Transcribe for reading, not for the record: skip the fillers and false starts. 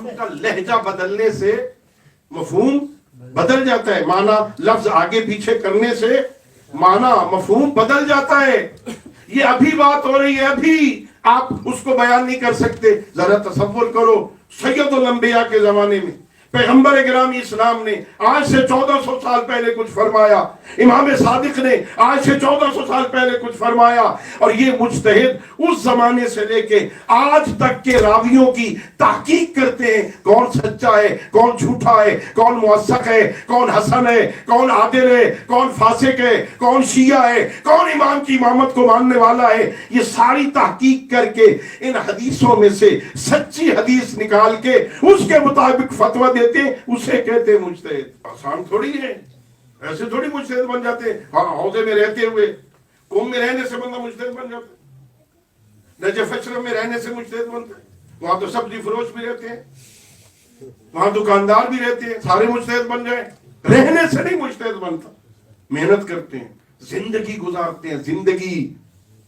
کلام کا لہجہ بدلنے سے مفہوم بدل جاتا ہے، معنی لفظ آگے پیچھے کرنے سے معنی مفہوم بدل جاتا ہے. یہ ابھی بات ہو رہی ہے، ابھی آپ اس کو بیان نہیں کر سکتے. ذرا تصور کرو سید الانبیاء کے زمانے میں پیغمبر گرامی اسلام نے آج سے 1400 سال پہلے کچھ فرمایا، امام صادق نے آج سے 1400 سال پہلے کچھ فرمایا، اور یہ مجتہد اس زمانے سے لے کے آج تک کے راویوں کی تحقیق کرتے ہیں، کون سچا ہے، کون جھوٹا ہے، کون موثق ہے، کون حسن ہے، کون عادل ہے، کون فاسق ہے، کون شیعہ ہے، کون امام کی امامت کو ماننے والا ہے. یہ ساری تحقیق کر کے ان حدیثوں میں سے سچی حدیث نکال کے اس کے مطابق فتویٰ دیتے ہیں، اسے کہتے ہیں مجتہد. آسان تھوڑی ہے، ایسے تھوڑی مجتہد بن جاتے ہیں. ہاں حوضے میں رہتے ہوئے، قوم میں رہنے سے بندہ مجتہد بن جاتا ہے، نجف اشرف میں رہنے سے مجتہد بنتا ہے. وہاں تو سبزی فروش بھی رہتے ہیں، وہاں دکاندار بھی رہتے ہیں، سارے مجتہد بن جائیں. رہنے سے نہیں مجتہد بنتا، محنت کرتے ہیں، زندگی گزارتے ہیں، زندگی